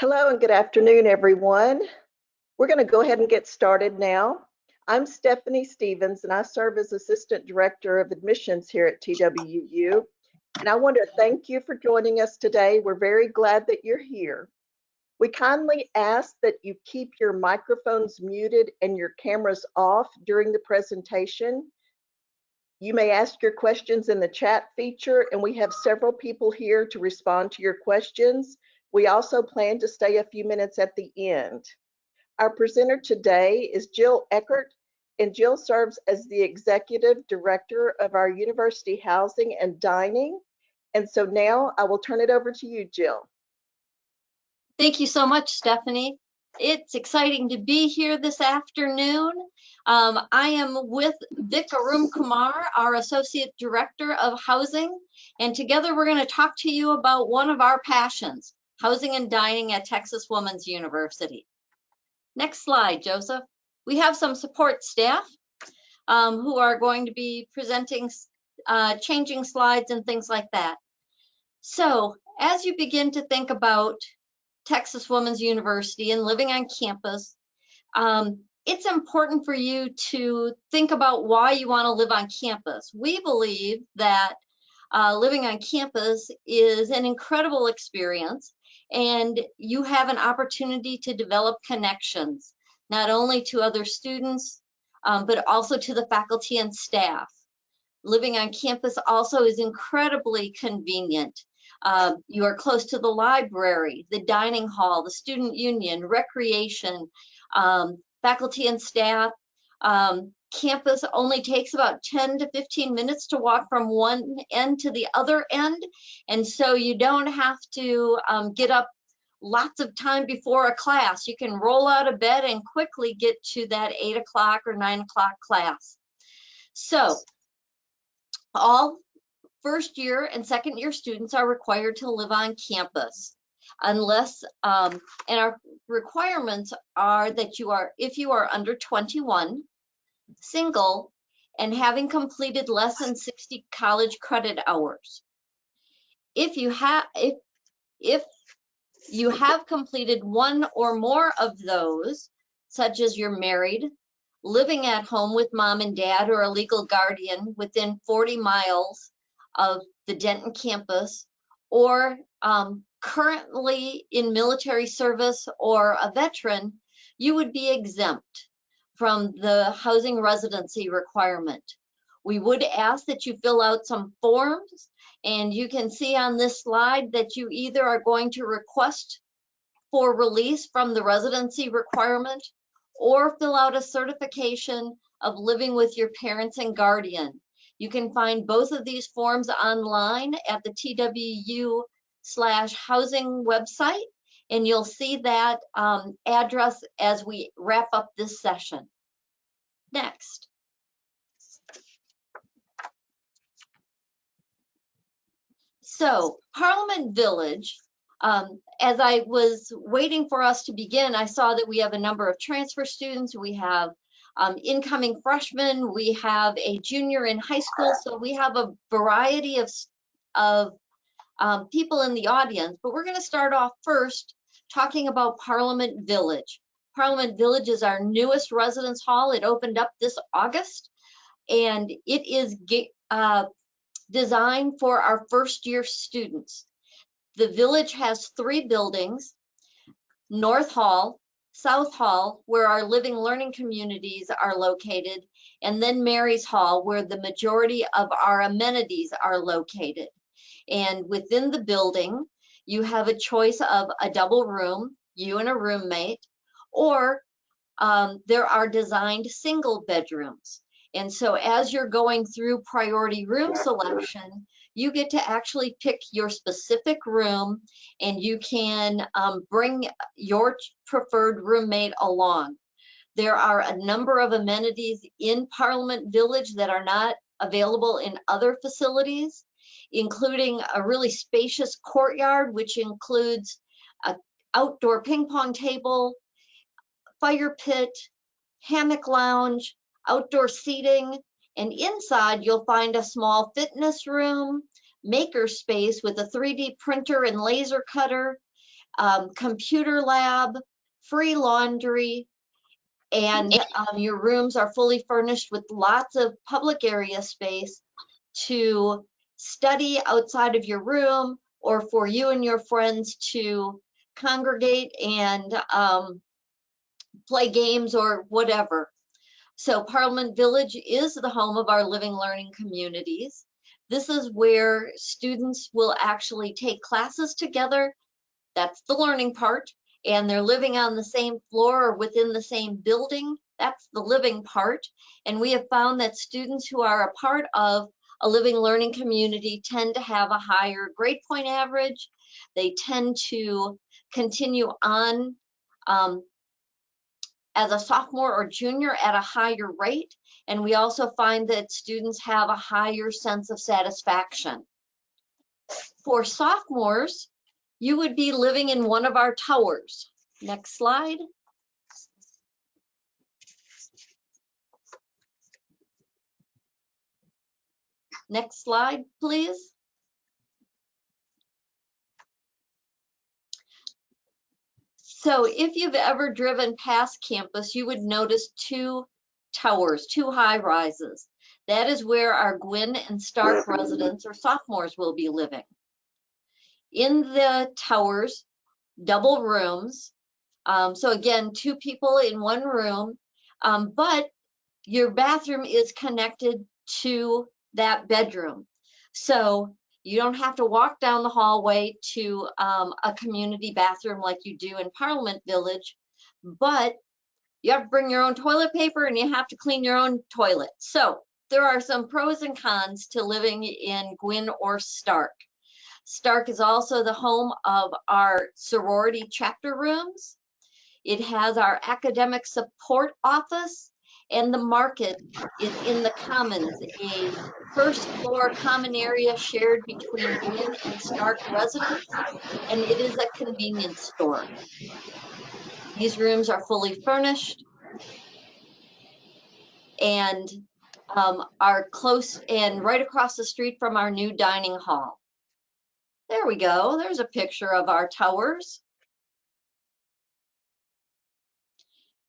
Hello and good afternoon, everyone. We're going to go ahead and get started now. I'm Stephanie Stevens, and I serve as Assistant Director of Admissions here at TWU. And I want to thank you for joining us today. We're very glad that you're here. We kindly ask that you keep your microphones muted and your cameras off during the presentation. You may ask your questions in the chat feature, and we have several people here to respond to your questions. We also plan to stay a few minutes at the end. Our presenter today is Jill Eckert, and Jill serves as the Executive Director of our University Housing and Dining. And so now I will turn it over to you, Jill. Thank you so much, Stephanie. It's exciting to be here this afternoon. I am with Vic Arun Kumar, our Associate Director of Housing, and together we're going to talk to you about one of our passions, housing and dining at Texas Woman's University. Next slide, Joseph. We have some support staff who are going to be presenting, changing slides and things like that. So as you begin to think about Texas Woman's University and living on campus, it's important for you to think about why you want to live on campus. We believe that living on campus is an incredible experience, and you have an opportunity to develop connections, not only to other students, but also to the faculty and staff. Living on campus also is incredibly convenient. You are close to the library, the dining hall, the student union, recreation, faculty and staff. Campus only takes about 10 to 15 minutes to walk from one end to the other end. And so you don't have to get up lots of time before a class. You can roll out of bed and quickly get to that 8 o'clock or 9 o'clock class. So all first year and second year students are required to live on campus unless, and our requirements are that if you are under 21, single, and having completed less than 60 college credit hours. If you have completed one or more of those, such as you're married, living at home with mom and dad or a legal guardian within 40 miles of the Denton campus, or currently in military service or a veteran, you would be exempt from the housing residency requirement. We would ask that you fill out some forms, and you can see on this slide that you either are going to request for release from the residency requirement or fill out a certification of living with your parents and guardian. You can find both of these forms online at the TWU/housing website, and you'll see that address as we wrap up this session. Next. So Parliament Village, as I was waiting for us to begin, I saw that we have a number of transfer students. We have incoming freshmen. We have a junior in high school. So we have a variety of people in the audience. But we're going to start off first talking about Parliament Village. Parliament Village is our newest residence hall. It opened up this August, and it is designed for our first year students. The village has 3 buildings: North Hall, South Hall, where our living learning communities are located, and then Mary's Hall, where the majority of our amenities are located. And within the building, you have a choice of a double room, you and a roommate, or there are designed single bedrooms. And so as you're going through priority room selection, you get to actually pick your specific room, and you can bring your preferred roommate along. There are a number of amenities in Parliament Village that are not available in other facilities, including a really spacious courtyard, which includes an outdoor ping pong table, fire pit, hammock lounge, outdoor seating, and inside you'll find a small fitness room, maker space with a 3D printer and laser cutter, computer lab, free laundry, and your rooms are fully furnished with lots of public area space to study outside of your room, or for you and your friends to congregate and play games or whatever. So Parliament Village is the home of our living learning communities. This is where students will actually take classes together. That's the learning part. And they're living on the same floor or within the same building. That's the living part. And we have found that students who are a part of a living learning community tend to have a higher grade point average. They tend to continue on as a sophomore or junior at a higher rate. And we also find that students have a higher sense of satisfaction. For sophomores, you would be living in one of our towers. Next slide. Next slide, please. So if you've ever driven past campus, you would notice two towers, two high rises. That is where our Gwynn and Stark residents or sophomores will be living. In the towers, double rooms. So again, two people in one room, but your bathroom is connected to that bedroom. So you don't have to walk down the hallway to a community bathroom like you do in Parliament Village, but you have to bring your own toilet paper and you have to clean your own toilet. So there are some pros and cons to living in Gwynn or Stark. Stark is also the home of our sorority chapter rooms. It has our academic support office, and the market is in the commons, a first floor common area shared between Gwynn and Stark residents, and it is a convenience store. These rooms are fully furnished and are close and right across the street from our new dining hall. There we go. There's a picture of our towers.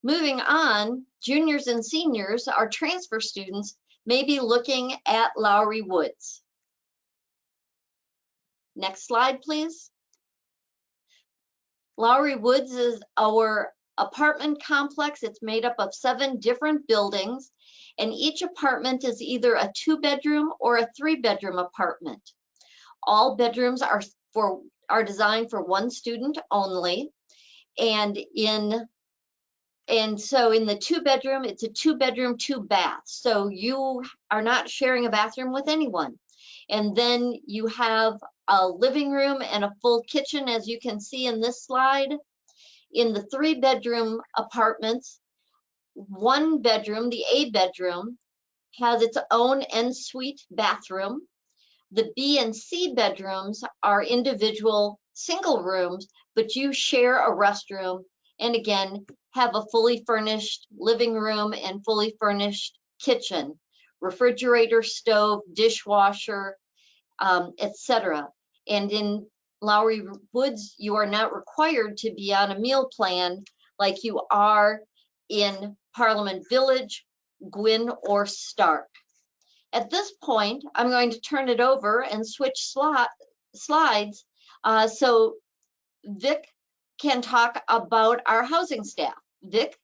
Moving on, juniors and seniors, our transfer students, may be looking at Lowry Woods. Next slide, please. Lowry Woods is our apartment complex. It's made up of 7 different buildings, and each apartment is either a 2-bedroom or a 3-bedroom apartment. All bedrooms are designed for 1 student only, and so in the 2-bedroom, it's a 2-bedroom, 2 baths. So you are not sharing a bathroom with anyone. And then you have a living room and a full kitchen, as you can see in this slide. In the 3-bedroom apartments, 1 bedroom, the A bedroom, has its own ensuite bathroom. The B and C bedrooms are individual single rooms, but you share a restroom, and again, have a fully furnished living room and fully furnished kitchen, refrigerator, stove, dishwasher, etc. And in Lowry Woods, you are not required to be on a meal plan like you are in Parliament Village, Gwynn, or Stark. At this point, I'm going to turn it over and switch slides so Vic can talk about our housing staff. Vic?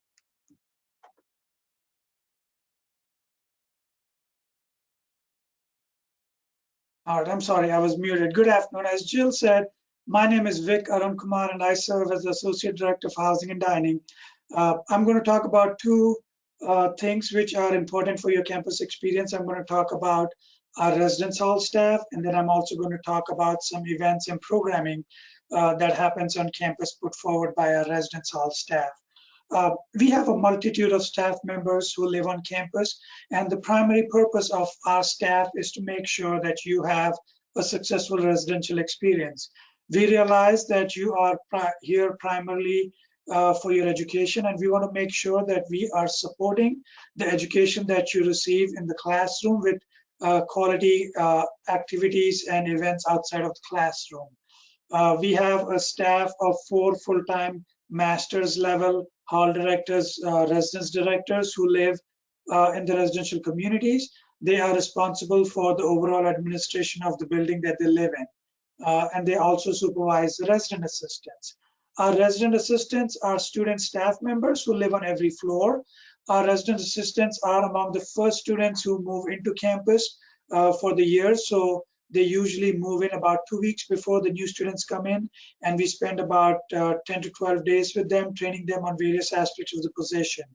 All right, I'm sorry, I was muted. Good afternoon. As Jill said, my name is Vic Arun Kumar, and I serve as the Associate Director of Housing and Dining. I'm going to talk about 2 things which are important for your campus experience. I'm going to talk about our residence hall staff, and then I'm also going to talk about some events and programming that happens on campus put forward by our residence hall staff. We have a multitude of staff members who live on campus, and the primary purpose of our staff is to make sure that you have a successful residential experience. We realize that you are here primarily for your education, and we want to make sure that we are supporting the education that you receive in the classroom with quality activities and events outside of the classroom. We have a staff of 4 full-time master's level hall directors, residence directors who live in the residential communities. They are responsible for the overall administration of the building that they live in. And they also supervise the resident assistants. Our resident assistants are student staff members who live on every floor. Our resident assistants are among the first students who move into campus for the year. So they usually move in about 2 weeks before the new students come in, and we spend about 10 to 12 days with them, training them on various aspects of the position.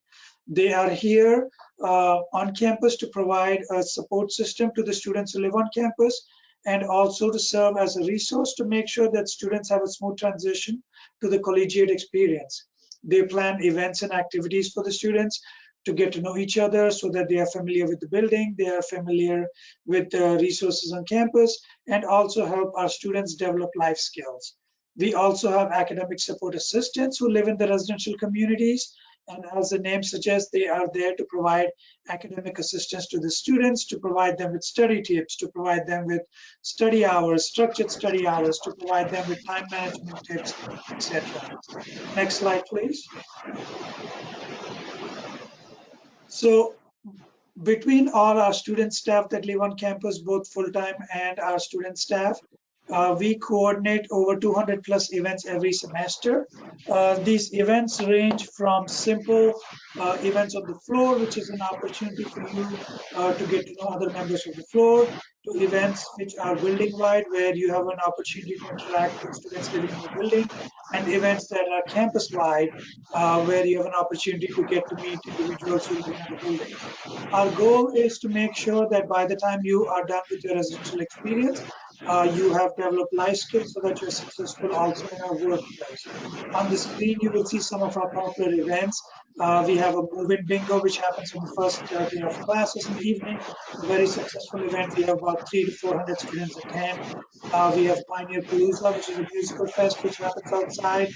They are here on campus to provide a support system to the students who live on campus, and also to serve as a resource to make sure that students have a smooth transition to the collegiate experience. They plan events and activities for the students to get to know each other so that they are familiar with the building, they are familiar with the resources on campus, and also help our students develop life skills. We also have academic support assistants who live in the residential communities, and as the name suggests, they are there to provide academic assistance to the students, to provide them with study tips, to provide them with study hours, structured study hours, to provide them with time management tips, etc. Next slide, please. So between all our student staff that live on campus, both full-time and our student staff, we coordinate over 200 plus events every semester. These events range from simple events on the floor, which is an opportunity for you to get to know other members of the floor, to events which are building-wide, where you have an opportunity to interact with students living in the building, and events that are campus-wide, where you have an opportunity to get to meet individuals who live in other buildings. Our goal is to make sure that by the time you are done with your residential experience, you have developed life skills so that you're successful also in our workplace. On the screen, you will see some of our popular events. We have a move-in bingo, which happens on the first day of classes in the evening, a very successful event. We have about 300 to 400 students attend. We have Pioneer Palooza, which is a musical fest, which happens outside.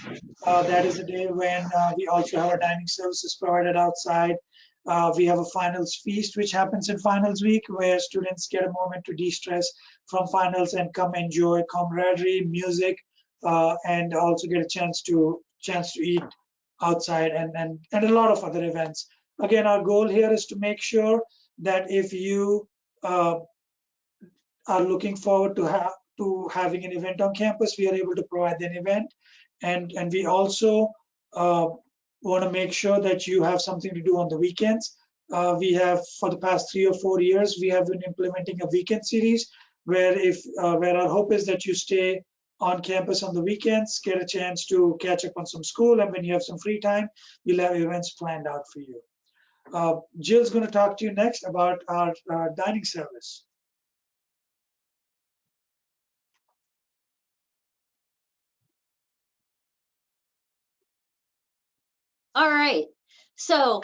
That is a day when we also have our dining services provided outside. We have a finals feast, which happens in finals week, where students get a moment to de-stress from finals and come enjoy camaraderie, music, and also get a chance to eat outside, and a lot of other events. Again, our goal here is to make sure that if you are looking forward to having an event on campus, we are able to provide an event, and we also want to make sure that you have something to do on the weekends. We have, for the past 3 or 4 years, we have been implementing a weekend series where where our hope is that you stay on campus on the weekends, get a chance to catch up on some school, and when you have some free time, we'll have events planned out for you. Jill's going to talk to you next about our dining service. All right, so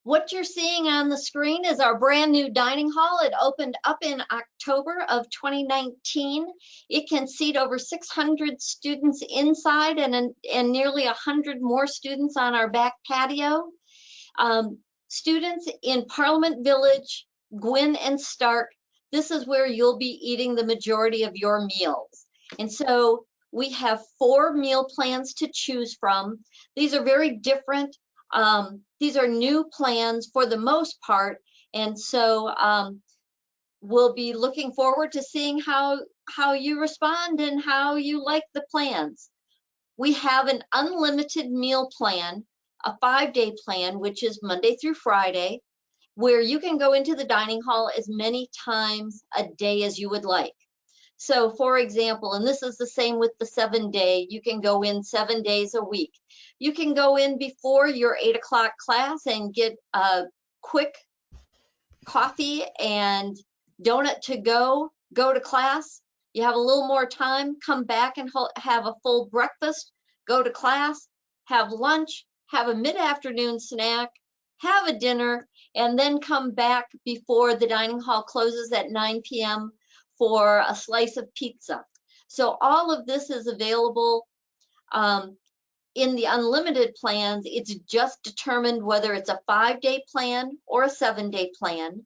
what you're seeing on the screen is our brand new dining hall. It opened up in October of 2019. It can seat over 600 students inside and nearly 100 more students on our back patio. Students in Parliament Village, Gwynn, and Stark, this is where you'll be eating the majority of your meals. And so we have 4 meal plans to choose from. These are very different. These are new plans for the most part, and so we'll be looking forward to seeing how you respond and how you like the plans. We have an unlimited meal plan, a 5-day plan, which is Monday through Friday, where you can go into the dining hall as many times a day as you would like. So for example, and this is the same with the 7-day, you can go in 7 days a week. You can go in before your 8 o'clock class and get a quick coffee and donut to go to class. You have a little more time, come back and have a full breakfast, go to class, have lunch, have a mid-afternoon snack, have a dinner, and then come back before the dining hall closes at 9 p.m. for a slice of pizza. So all of this is available in the unlimited plans. It's just determined whether it's a 5-day plan or a 7-day plan.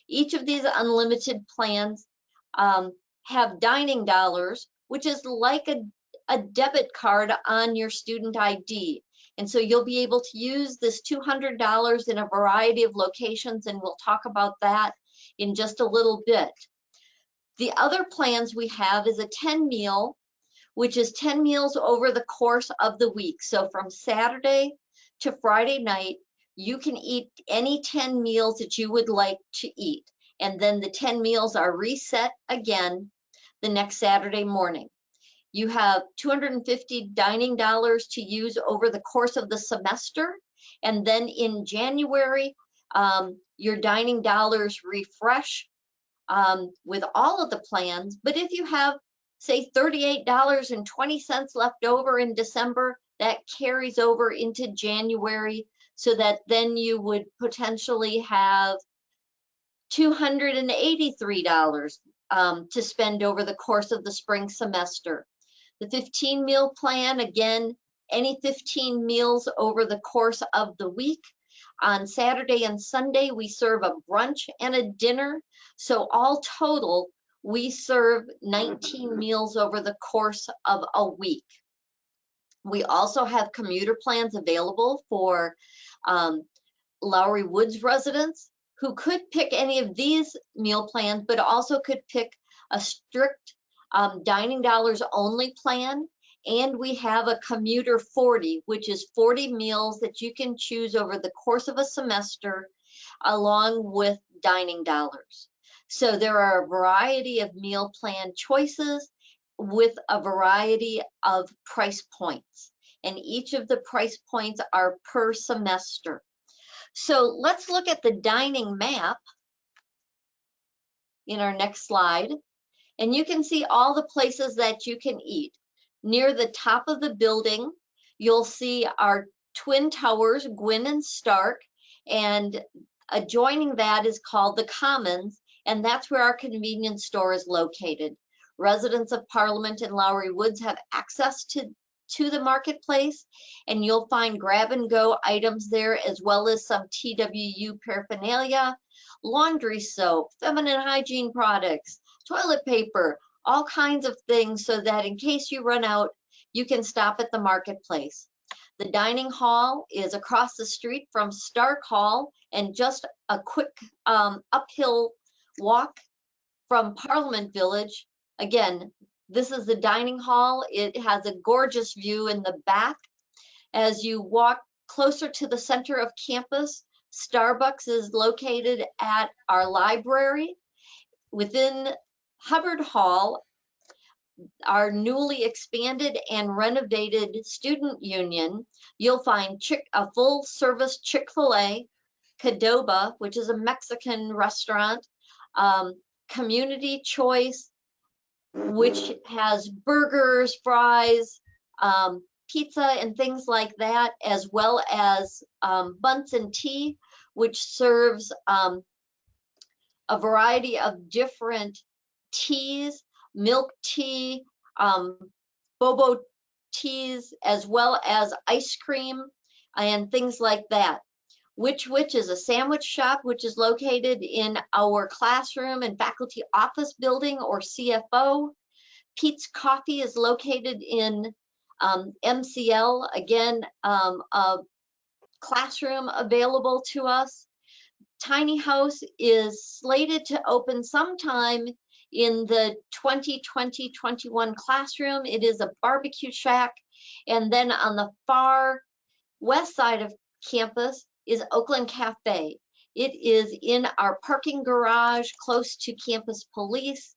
Each of these unlimited plans have dining dollars, which is like a debit card on your student ID. And so you'll be able to use this $200 in a variety of locations, and we'll talk about that in just a little bit. The other plans we have is a 10 meal, which is 10 meals over the course of the week. So from Saturday to Friday night, you can eat any 10 meals that you would like to eat. And then the 10 meals are reset again the next Saturday morning. You have $250 dining dollars to use over the course of the semester. And then in January, your dining dollars refresh with all of the plans. But if you have, say, $38.20 left over in December, that carries over into January, so that then you would potentially have $283 to spend over the course of the spring semester. The 15 meal plan, again, any 15 meals over the course of the week. On Saturday and Sunday, we serve a brunch and a dinner. So all total, we serve 19 meals over the course of a week. We also have commuter plans available for Lowry Woods residents who could pick any of these meal plans, but also could pick a strict dining dollars only plan. And we have a commuter 40, which is 40 meals that you can choose over the course of a semester along with dining dollars. So there are a variety of meal plan choices with a variety of price points. And each of the price points are per semester. So let's look at the dining map in our next slide. And you can see all the places that you can eat. Near the top of the building, you'll see our twin towers, Gwynn and Stark, and adjoining that is called the Commons, and that's where our convenience store is located. Residents of Parliament and Lowry Woods have access to the marketplace, and you'll find grab and go items there, as well as some TWU paraphernalia, laundry soap, feminine hygiene products, toilet paper, all kinds of things, so that in case you run out, you can stop at the marketplace. The dining hall is across the street from Stark Hall, and just a quick uphill walk from Parliament Village. Again, this is the dining hall. It has a gorgeous view in the back. As you walk closer to the center of campus, Starbucks is located at our library. Within Hubbard Hall, our newly expanded and renovated student union, you'll find a full service Chick-fil-A, Cadoba, which is a Mexican restaurant, Community Choice, which has burgers, fries, pizza, and things like that, as well as Buns and Tea, which serves a variety of different teas, milk tea, boba teas, as well as ice cream and things like that. Which is a sandwich shop, which is located in our classroom and faculty office building, or CFO. Pete's Coffee is located in MCL, again, a classroom available to us. Tiny House is slated to open sometime in the 2020-21 classroom. It is a barbecue shack. And then on the far west side of campus is Oakland Cafe. It is in our parking garage close to campus police,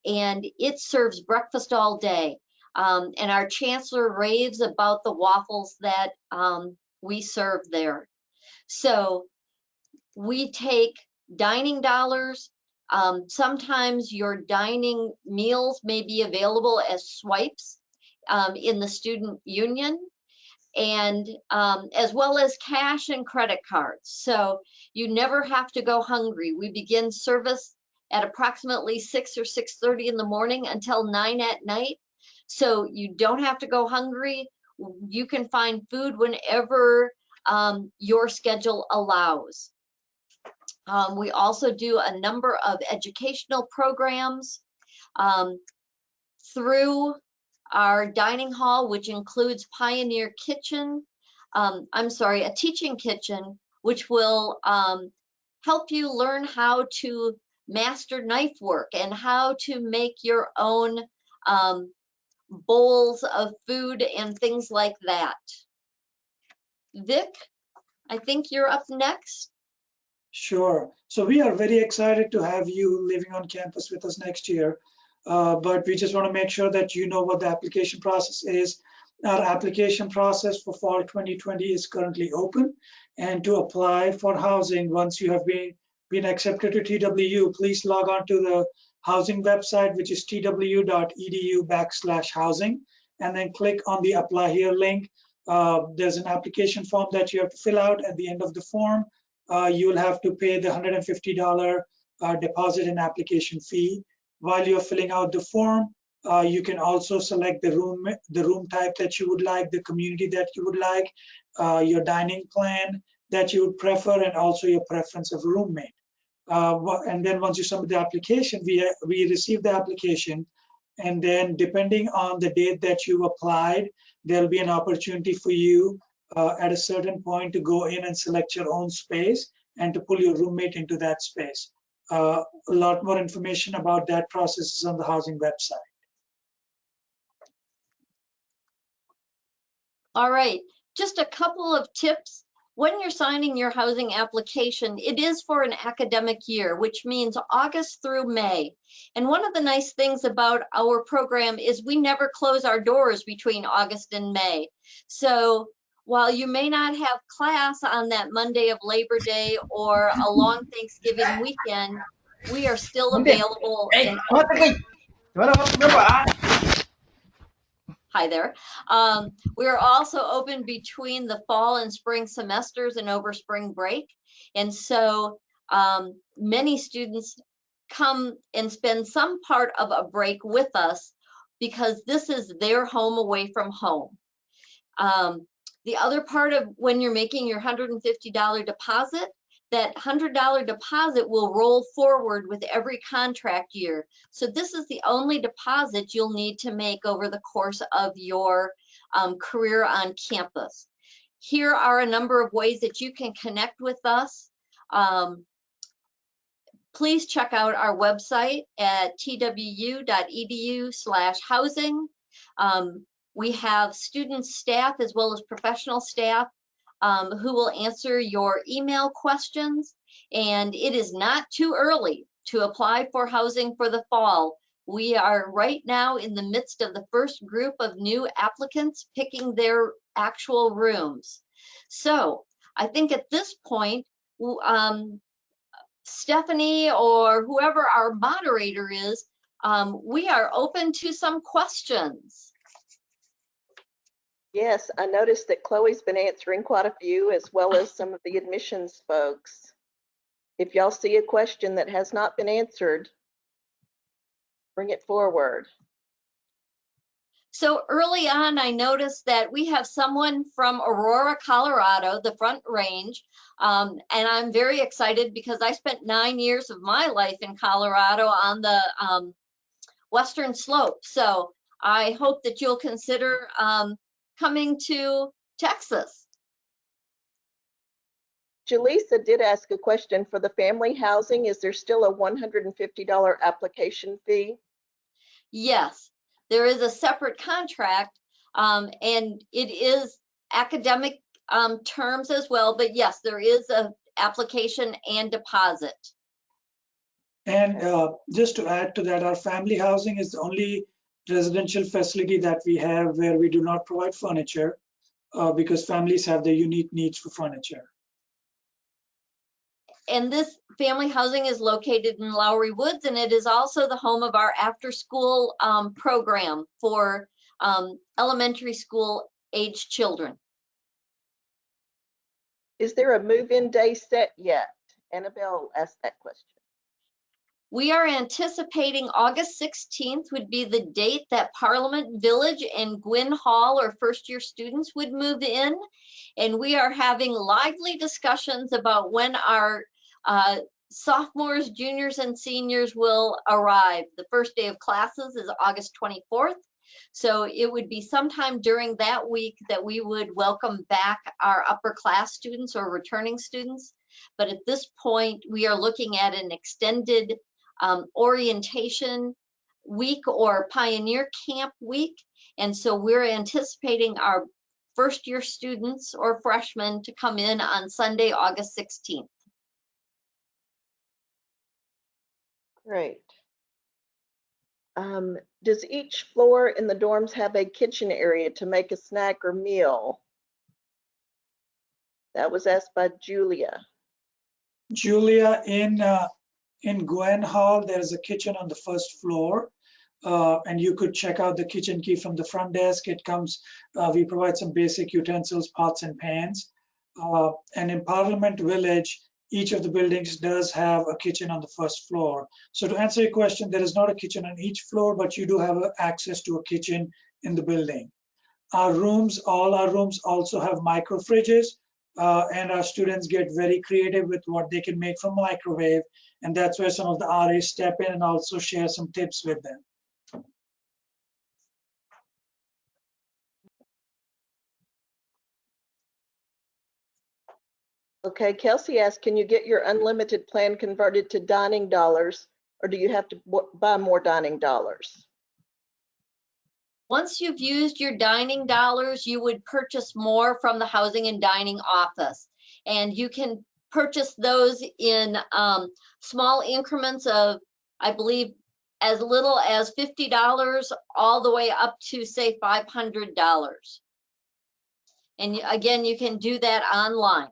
and it serves breakfast all day. And our chancellor raves about the waffles that we serve there. So we take dining dollars. Sometimes your dining meals may be available as swipes in the student union, and as well as cash and credit cards. So you never have to go hungry. We begin service at approximately 6 or 6:30 in the morning until 9 at night. So you don't have to go hungry. You can find food whenever your schedule allows. We also do a number of educational programs. through our dining hall, which includes Pioneer Kitchen, a teaching kitchen, which will help you learn how to master knife work and how to make your own bowls of food and things like that. Vic, I think you're up next. Sure. So we are very excited to have you living on campus with us next year. But we just want to make sure that you know what the application process is. Our application process for fall 2020 is currently open. And to apply for housing, once you have been accepted to TWU, please log on to the housing website, which is twu.edu/housing, and then click on the apply here link. There's an application form that you have to fill out. At the end of the form, you will have to pay the $150 deposit and application fee. While you're filling out the form, you can also select the room type that you would like, the community that you would like, your dining plan that you would prefer, and also your preference of roommate. And then once you submit the application, we receive the application, and then depending on the date that you applied, there'll be an opportunity for you at a certain point to go in and select your own space and to pull your roommate into that space. A lot more information about that process is on the housing website. All right, just a couple of tips. When you're signing your housing application, it is for an academic year, which means August through May. And one of the nice things about our program is we never close our doors between August and May. So while you may not have class on that Monday of Labor Day or a long Thanksgiving weekend, we are still available and open. Hi there. We are also open between the fall and spring semesters and over spring break. And so many students come and spend some part of a break with us because this is their home away from home. The other part of when you're making your $150 deposit, that $100 deposit will roll forward with every contract year. So this is the only deposit you'll need to make over the course of your career on campus. Here are a number of ways that you can connect with us. Please check out our website at twu.edu/housing. We have student staff as well as professional staff who will answer your email questions. And it is not too early to apply for housing for the fall. We are right now in the midst of the first group of new applicants picking their actual rooms. So I think at this point, Stephanie or whoever our moderator is, we are open to some questions. Yes, I noticed that Chloe's been answering quite a few, as well as some of the admissions folks. If y'all see a question that has not been answered, bring it forward. So early on, I noticed that we have someone from Aurora, Colorado, the Front Range, and I'm very excited because I spent 9 years of my life in Colorado on the Western Slope. So I hope that you'll consider coming to Texas. Jaleesa did ask a question for the family housing. Is there still a $150 application fee? Yes, there is a separate contract, and it is academic terms as well, but yes, there is a application and deposit. And just to add to that, our family housing is the only residential facility that we have where we do not provide furniture because families have their unique needs for furniture. And this family housing is located in Lowry Woods, and it is also the home of our after-school program for elementary school age children. Is there a move-in day set yet? Annabelle asked that question. We are anticipating August 16th would be the date that Parliament Village and Gwynn Hall or first-year students would move in. And we are having lively discussions about when our sophomores, juniors, and seniors will arrive. The first day of classes is August 24th. So it would be sometime during that week that we would welcome back our upper class students or returning students. But at this point, we are looking at an extended orientation week or pioneer camp week. And so we're anticipating our first year students or freshmen to come in on Sunday, August 16th. Great. Does each floor in the dorms have a kitchen area to make a snack or meal? That was asked by Julia. Julia, in Gwen Hall, there is a kitchen on the first floor, and you could check out the kitchen key from the front desk. It comes, we provide some basic utensils, pots and pans. And in Parliament Village, each of the buildings does have a kitchen on the first floor. So to answer your question, there is not a kitchen on each floor, but you do have access to a kitchen in the building. Our rooms, all our rooms also have micro fridges, and our students get very creative with what they can make from microwave. And that's where some of the RAs step in and also share some tips with them. Okay, Kelsey asked, can you get your unlimited plan converted to dining dollars, or do you have to buy more dining dollars? Once you've used your dining dollars, you would purchase more from the housing and dining office. And you can purchase those in small increments of, I believe, as little as $50 all the way up to, say, $500. And again, you can do that online.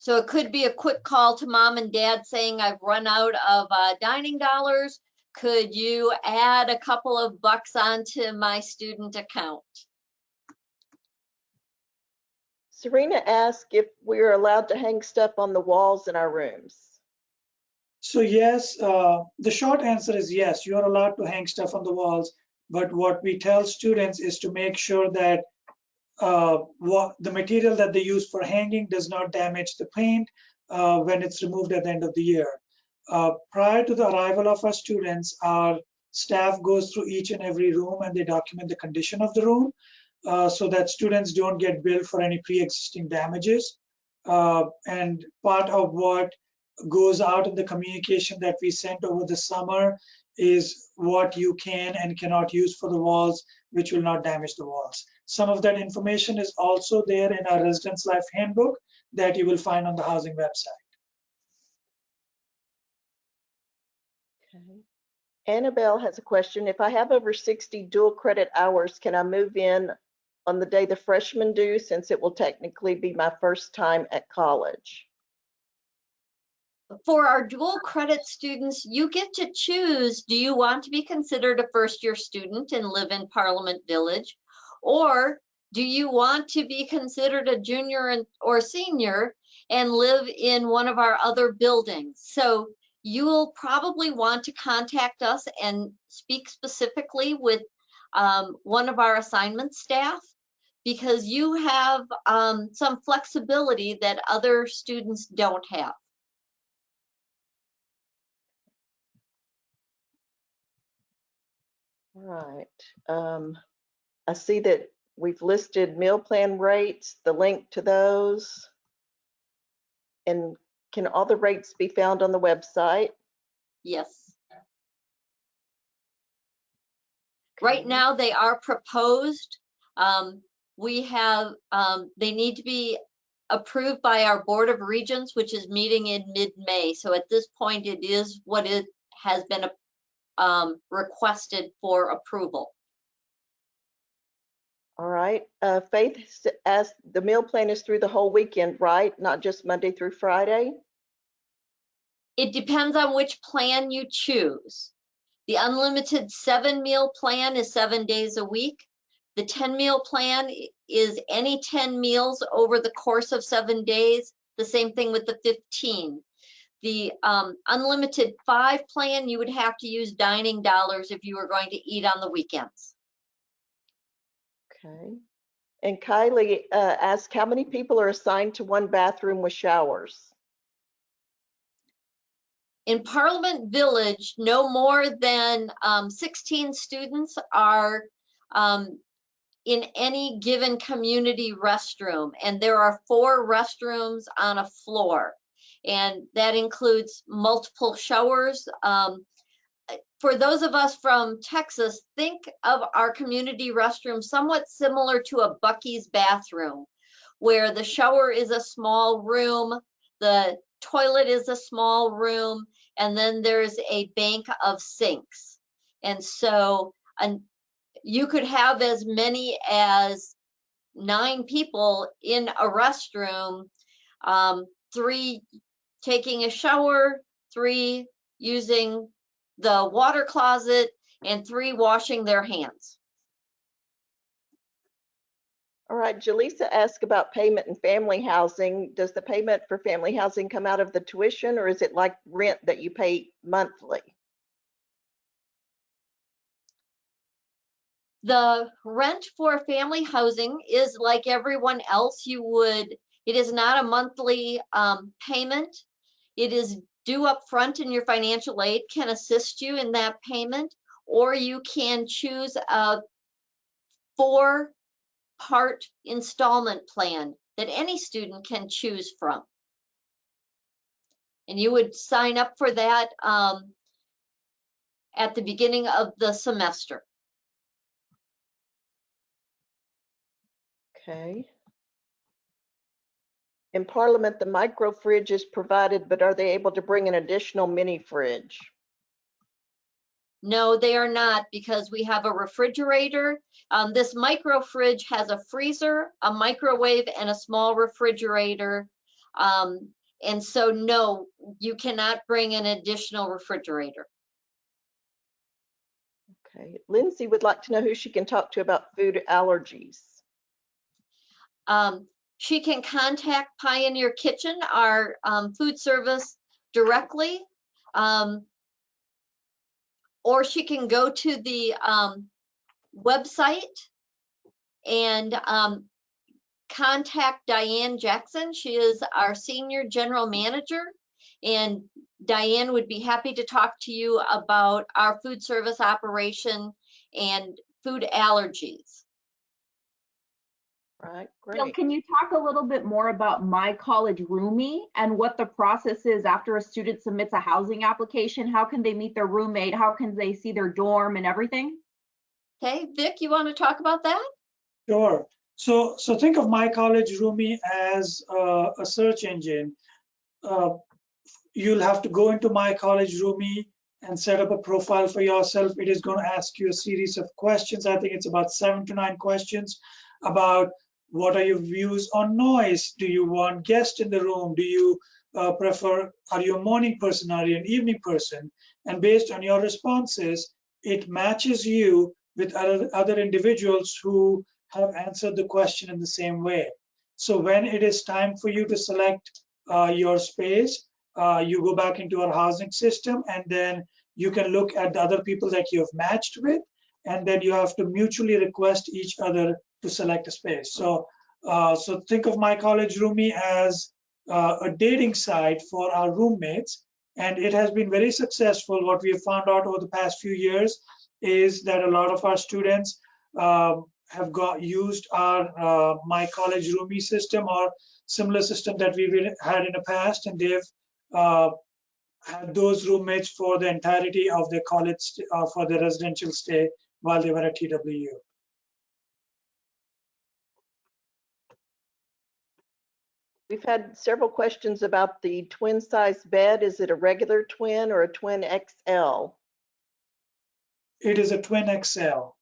So it could be a quick call to mom and dad saying, I've run out of dining dollars. Could you add a couple of bucks onto my student account? Serena asked if we're allowed to hang stuff on the walls in our rooms. So yes, the short answer is yes, you are allowed to hang stuff on the walls. But what we tell students is to make sure that what the material that they use for hanging does not damage the paint when it's removed at the end of the year. Prior to the arrival of our students, our staff goes through each and every room and they document the condition of the room so that students don't get billed for any pre-existing damages. And part of what goes out in the communication that we sent over the summer is what you can and cannot use for the walls, which will not damage the walls. Some of that information is also there in our Residence Life Handbook that you will find on the housing website. Okay. Annabelle has a question. If I have over 60 dual credit hours, can I move in on the day the freshmen do, since it will technically be my first time at college? For our dual credit students, you get to choose, do you want to be considered a first-year student and live in Parliament Village? Or do you want to be considered a junior or senior and live in one of our other buildings? So you will probably want to contact us and speak specifically with one of our assignment staff, because you have some flexibility that other students don't have. All right. I see that we've listed meal plan rates, the link to those. And can all the rates be found on the website? Yes. Right now, they are proposed. We have, they need to be approved by our Board of Regents, which is meeting in mid-May. So at this point, it is what it has been requested for approval. All right. Faith asked, the meal plan is through the whole weekend, right? Not just Monday through Friday? It depends on which plan you choose. The unlimited 7-meal plan is 7 days a week. The 10-meal plan is any 10 meals over the course of 7 days. The same thing with the 15. The unlimited 5 plan, you would have to use dining dollars if you were going to eat on the weekends. Okay. And Kylie asked, how many people are assigned to one bathroom with showers? In Parliament Village, no more than 16 students are in any given community restroom, and there are 4 restrooms on a floor, and that includes multiple showers. For those of us from Texas, think of our community restroom somewhat similar to a Buc-ee's bathroom, where the shower is a small room, the toilet is a small room, and then there's a bank of sinks. And so you could have as many as 9 people in a restroom, 3 taking a shower, 3 using the water closet, and 3 washing their hands. All right, Jaleesa asked about payment and family housing. Does the payment for family housing come out of the tuition, or is it like rent that you pay monthly? The rent for family housing is like everyone else. It is not a monthly payment. It is due up front, and your financial aid can assist you in that payment, or you can choose a 4-part installment plan that any student can choose from. And you would sign up for that at the beginning of the semester. Okay. In Parliament, the micro fridge is provided, but are they able to bring an additional mini fridge? No, they are not, because we have a refrigerator. This micro fridge has a freezer, a microwave, and a small refrigerator. And so, no, you cannot bring an additional refrigerator. Okay. Lindsay would like to know who she can talk to about food allergies. She can contact Pioneer Kitchen, our food service, directly. Or she can go to the website and contact Diane Jackson. She is our senior general manager, and Diane would be happy to talk to you about our food service operation and food allergies. Right, Jill, great. can you talk a little bit more about My College Roomie and what the process is after a student submits a housing application? How can they meet their roommate? How can they see their dorm and everything? Okay, Vic, you want to talk about that? Sure. So think of My College Roomie as a search engine. You'll have to go into My College Roomie and set up a profile for yourself. It is going to ask you a series of questions. I think it's about 7 to 9 questions about what are your views on noise? Do you want guests in the room? Do you are you a morning person? Are you an evening person? And based on your responses, it matches you with other individuals who have answered the question in the same way. So when it is time for you to select your space, you go back into our housing system, and then you can look at the other people that you have matched with, and then you have to mutually request each other to select a space. So think of My College Roomie as a dating site for our roommates, and it has been very successful. What we have found out over the past few years is that a lot of our students have used our My College Roomie system or similar system that we've had in the past, and they've had those roommates for the entirety of their college, for their residential stay while they were at TWU. We've had several questions about the twin size bed. Is it a regular twin or a twin XL? It is a twin XL.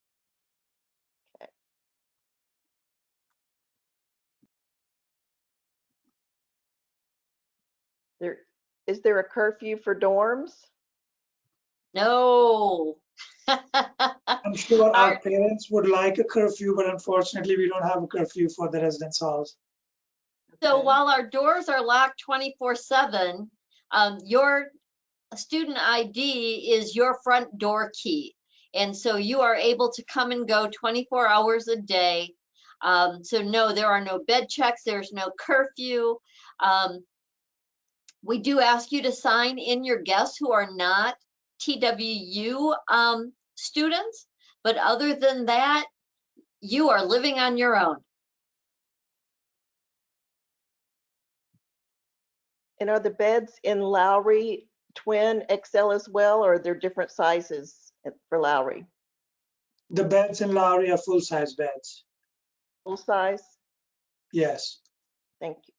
Is there a curfew for dorms? No. I'm sure our parents would like a curfew, but unfortunately we don't have a curfew for the residence halls. So Okay. while our doors are locked 24/7, your student ID is your front door key. And so you are able to come and go 24 hours a day. So no, there are no bed checks, there's no curfew. We do ask you to sign in your guests who are not TWU students, but other than that, you are living on your own. And are the beds in Lowry twin XL as well, or are there different sizes for Lowry? The beds in Lowry are full-size beds. Full size? Yes. Thank you.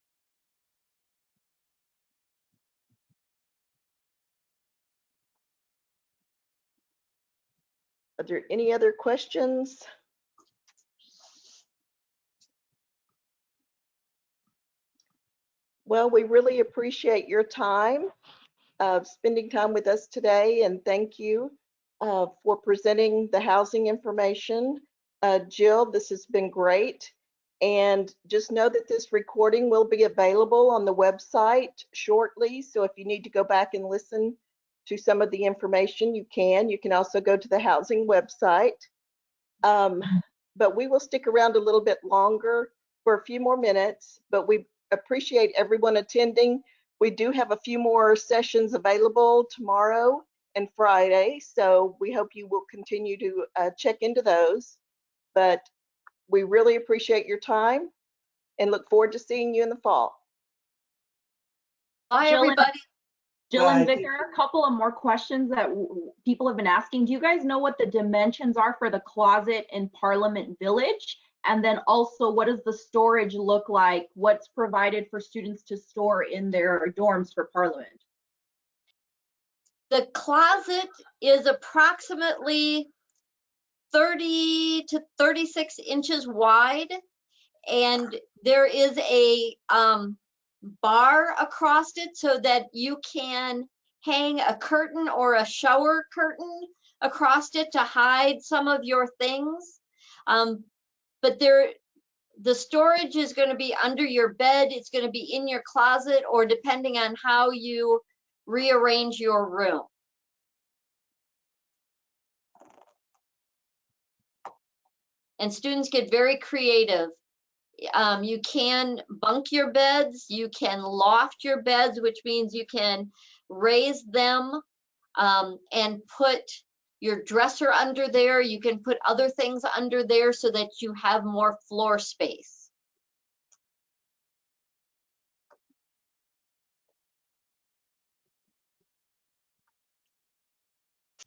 Are there any other questions? Well, we really appreciate your time spending time with us today, and thank you for presenting the housing information. Jill, this has been great. And just know that this recording will be available on the website shortly. So if you need to go back and listen to some of the information, you can. You can also go to the housing website. But we will stick around a little bit longer for a few more minutes, but we appreciate everyone attending. We do have a few more sessions available tomorrow and Friday, so we hope you will continue to check into those. But we really appreciate your time and look forward to seeing you in the fall. Bye, Jill and- everybody. Jill and Bye. Vicar, a couple of more questions that people have been asking. Do you guys know what the dimensions are for the closet in Parliament Village? And then also, what does the storage look like? What's provided for students to store in their dorms for Parliament? The closet is approximately 30 to 36 inches wide, and there is a bar across it so that you can hang a curtain or a shower curtain across it to hide some of your things. But the storage is going to be under your bed, it's going to be in your closet, or depending on how you rearrange your room. And students get very creative. You can bunk your beds, you can loft your beds, which means you can raise them and put your dresser under there. You can put other things under there so that you have more floor space.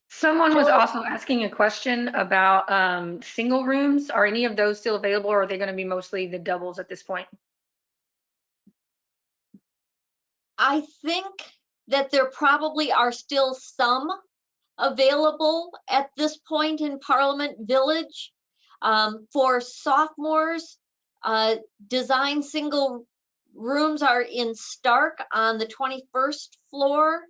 Someone was also asking a question about single rooms. Are any of those still available, or are they going to be mostly the doubles at this point? I think that there probably are still some available at this point in Parliament Village. For sophomores, design single rooms are in Stark on the 21st floor.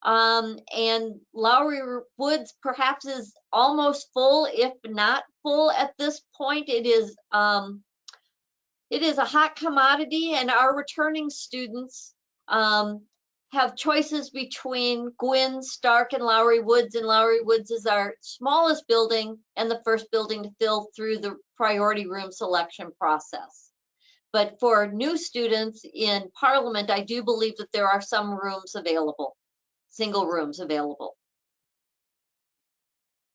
And Lowry Woods perhaps is almost full, if not full at this point. It is a hot commodity, and our returning students have choices between Gwynn, Stark, and Lowry Woods. And Lowry Woods is our smallest building and the first building to fill through the priority room selection process. But for new students in Parliament, I do believe that there are some rooms available. Single rooms available.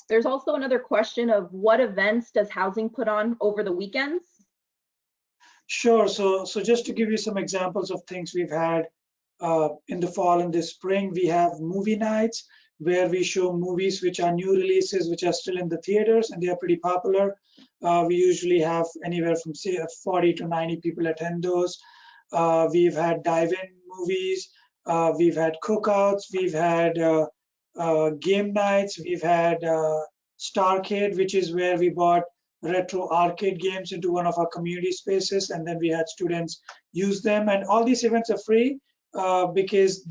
There's also another question of what events does housing put on over the weekends? Sure. So just to give you some examples of things we've had in the fall and this spring, we have movie nights where we show movies which are new releases, which are still in the theaters, and they are pretty popular. We usually have anywhere from 40 to 90 people attend those. We've had dive-in movies. We've had cookouts, we've had game nights, we've had Starcade, which is where we bought retro arcade games into one of our community spaces, and then we had students use them. And all these events are free because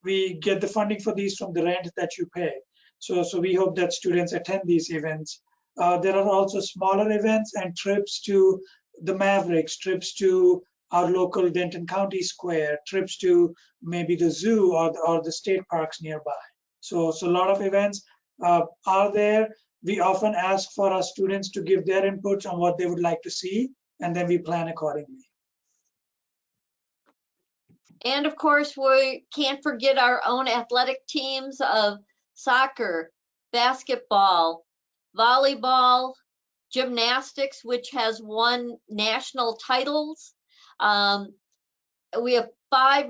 we get the funding for these from the rent that you pay. So we hope that students attend these events. There are also smaller events and trips to the Mavericks, trips to our local Denton County Square, trips to maybe the zoo or the state parks nearby. So a lot of events are there. We often ask for our students to give their input on what they would like to see, and then we plan accordingly. And of course, we can't forget our own athletic teams of soccer, basketball, volleyball, gymnastics, which has won national titles. We have 5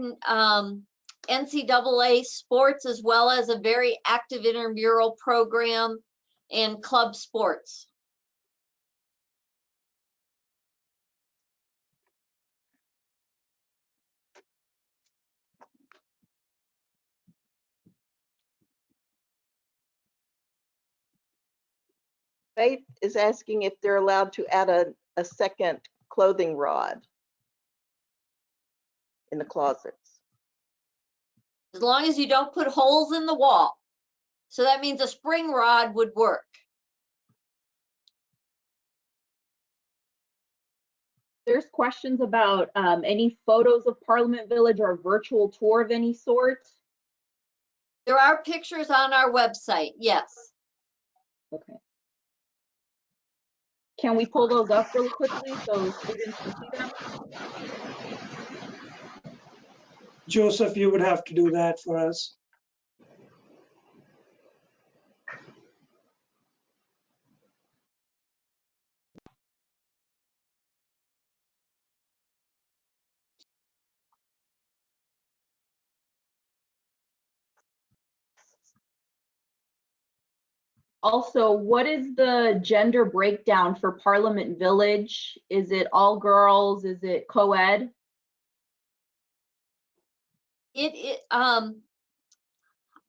NCAA sports, as well as a very active intramural program and club sports. Faith is asking if they're allowed to add a second clothing rod in the closets. As long as you don't put holes in the wall. So that means a spring rod would work. There's questions about any photos of Parliament Village or a virtual tour of any sort. There are pictures on our website, yes. Okay. Can we pull those up really quickly so students can see them? Joseph, you would have to do that for us. Also, what is the gender breakdown for Parliament Village? Is it all girls? Is it co-ed?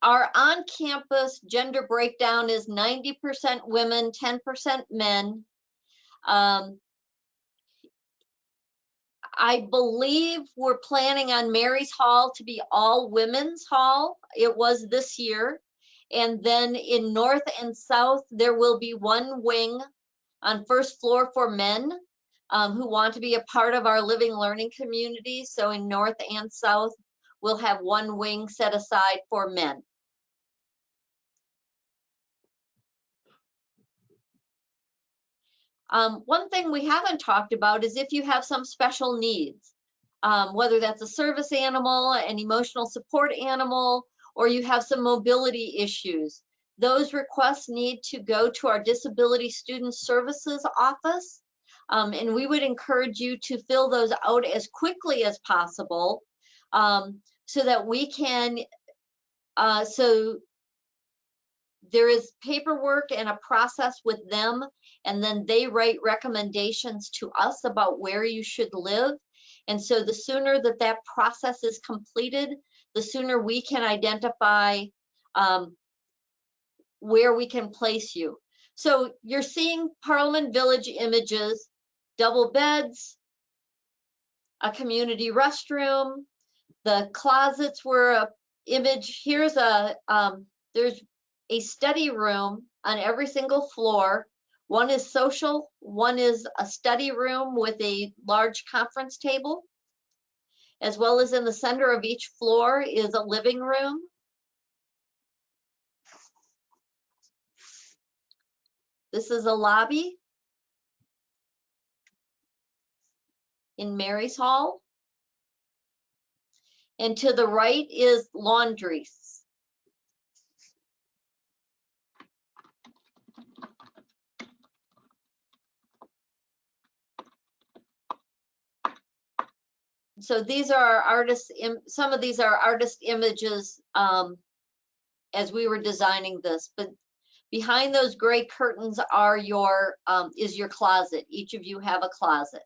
Our on-campus gender breakdown is 90% women, 10% men. I believe we're planning on Mary's Hall to be all women's hall. It was this year. And then in North and South, there will be one wing on first floor for men who want to be a part of our living learning community. So in North and South, we'll have one wing set aside for men. One thing we haven't talked about is if you have some special needs, whether that's a service animal, an emotional support animal, or you have some mobility issues. Those requests need to go to our Disability Student Services office. And we would encourage you to fill those out as quickly as possible so that we can, so there is paperwork and a process with them, and then they write recommendations to us about where you should live. And so the sooner that that process is completed, the sooner we can identify where we can place you. So you're seeing Parliament Village images, double beds, a community restroom, the closets were a image. Here's there's a study room on every single floor. One is social, one is a study room with a large conference table, as well as in the center of each floor is a living room. This is a lobby in Mary's Hall. And to the right is laundries. So these are our artists, some of these are artist images as we were designing this, but behind those gray curtains are is your closet. Each of you have a closet.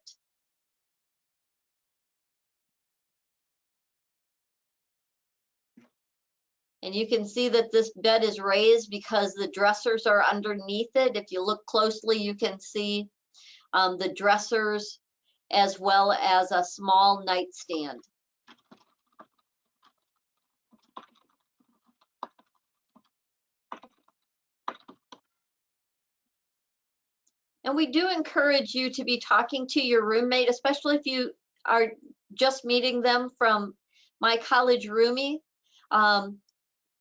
And you can see that this bed is raised because the dressers are underneath it. If you look closely, you can see the dressers as well as a small nightstand. And we do encourage you to be talking to your roommate, especially if you are just meeting them from My College Roomie.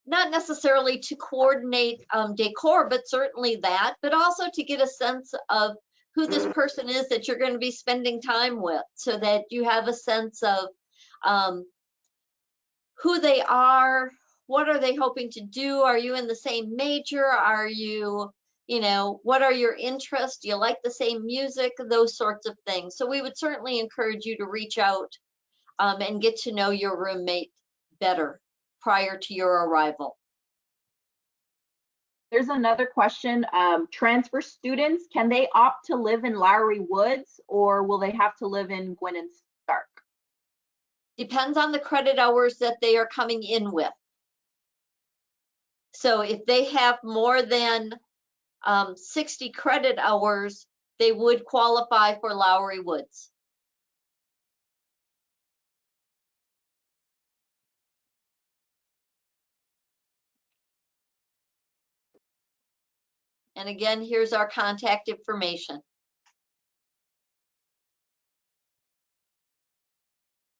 not necessarily to coordinate decor, but certainly that, but also to get a sense of who this person is that you're going to be spending time with, so that you have a sense of who they are, what are they hoping to do? Are you in the same major? Are you, what are your interests? Do you like the same music? Those sorts of things. So we would certainly encourage you to reach out and get to know your roommate better prior to your arrival. There's another question. Transfer students, can they opt to live in Lowry Woods, or will they have to live in Gwynn and Stark? Depends on the credit hours that they are coming in with. So if they have more than 60 credit hours, they would qualify for Lowry Woods. And again, here's our contact information.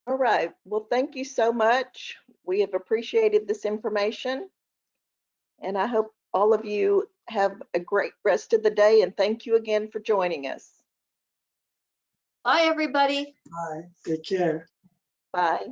All right. Well, thank you so much. We have appreciated this information. And I hope all of you have a great rest of the day. And thank you again for joining us. Bye, everybody. Bye. Take care. Bye.